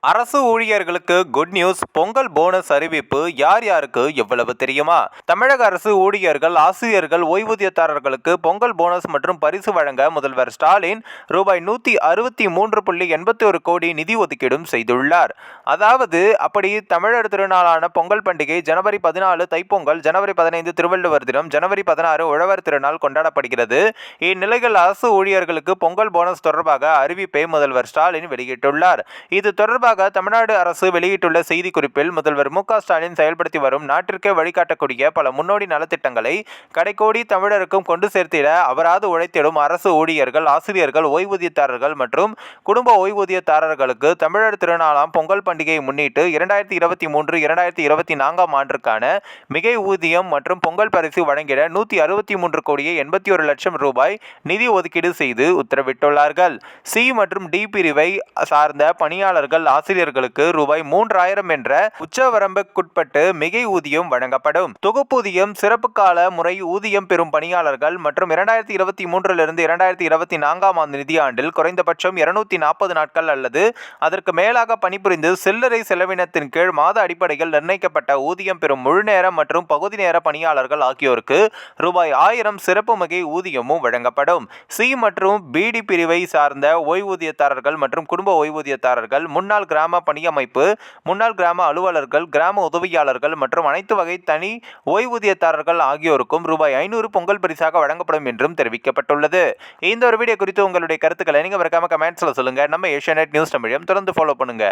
அரசு ஊழியர்களுக்கு good news. Pongal bonus அறிவிப்பு யார் யாருக்கு எவ்வளவு தெரியுமா? தமிழக அரசு ஊழியர்கள், ஆசிரியர்கள், ஓய்வூதியதாரர்களுக்கு பொங்கல் போனஸ் மற்றும் பரிசு வழங்க முதல்வர் ஸ்டாலின் ரூபாய் 163.81 கோடி நிதி ஒதுக்கீடும் செய்துள்ளார். அதாவது அப்படி தமிழர் திருநாளான பொங்கல் பண்டிகை ஜனவரி 14 தைப்பொங்கல், ஜனவரி 15 திருவள்ளுவர் தினம், ஜனவரி 16 உழவர் திருநாள் கொண்டாடப்படுகிறது. இந்நிலையில் அரசு ஊழியர்களுக்கு பொங்கல் போனஸ் தொடர்பாக அறிவிப்பை முதல்வர் ஸ்டாலின் வெளியிட்டுள்ளார். இது தொடர்பாக தமிழ்நாடு அரசு வெளியிட்டுள்ள செய்திக்குறிப்பில், முதல்வர் மு க ஸ்டாலின் செயல்படுத்தி வரும் நாட்டிற்கே வழிகாட்டக்கூடிய பல முன்னோடி நலத்திட்டங்களை கடைக்கோடி தமிழருக்கும் கொண்டு சேர்த்திட அவராது உழைத்திடும் அரசு ஊழியர்கள், ஆசிரியர்கள், ஓய்வூதியதாரர்கள் மற்றும் குடும்ப ஓய்வூதியதாரர்களுக்கு தமிழர் திருநாளாம் பொங்கல் பண்டிகையை முன்னிட்டு 2023-2024 ஆண்டிற்கான மிகை ஊதியம் மற்றும் பொங்கல் பரிசு வழங்கிட 163 கோடியே 81 லட்சம் ரூபாய் நிதி ஒதுக்கீடு செய்து உத்தரவிட்டுள்ளார்கள். சி மற்றும் டி பிரிவை சார்ந்த பணியாளர்கள், ஆசிரியர்களுக்கு ரூபாய் 3000 என்ற உச்சவரம்புக்குட்பட்டு மிகை ஊதியம் வழங்கப்படும். தொகுப்பூதியம், சிறப்பு கால முறை ஊதியம் பெறும் பணியாளர்கள் மற்றும் 2023 2024 நிதியாண்டில் குறைந்தபட்சம் 240 நாட்கள் அல்லது அதற்கு மேலாக பணிபுரிந்து சில்லறை செலவினத்தின் கீழ் மாத அடிப்படையில் நிர்ணயிக்கப்பட்ட ஊதியம் பெறும் முழுநேர மற்றும் பகுதி நேர பணியாளர்கள் ஆகியோருக்கு ரூபாய் 1000 சிறப்பு மிகை ஊதியமும் வழங்கப்படும். சி மற்றும் பிடி பிரிவை சார்ந்த ஓய்வூதியதாரர்கள் மற்றும் குடும்ப ஓய்வூதியதாரர்கள், முன்னாள் கிராம பணியமைப்பு, முன்னாள் கிராம அலுவலர்கள், கிராம உதவியாளர்கள் மற்றும் அனைத்து வகை தனி ஓய்வூதியதாரர்கள் ஆகியோருக்கும் ரூபாய் 500 பொங்கல் பரிசாக வழங்கப்படும் என்றும் தெரிவிக்கப்பட்டுள்ளது. இந்த ஒரு வீடியோ குறித்து உங்களுடைய கருத்துக்களை நீங்க மறக்காம கமெண்ட்ஸ்ல சொல்லுங்க. நம்ம ஏஷியா நெட் நியூஸ் தமிழையும் தொடர்ந்து ஃபாலோ பண்ணுங்க.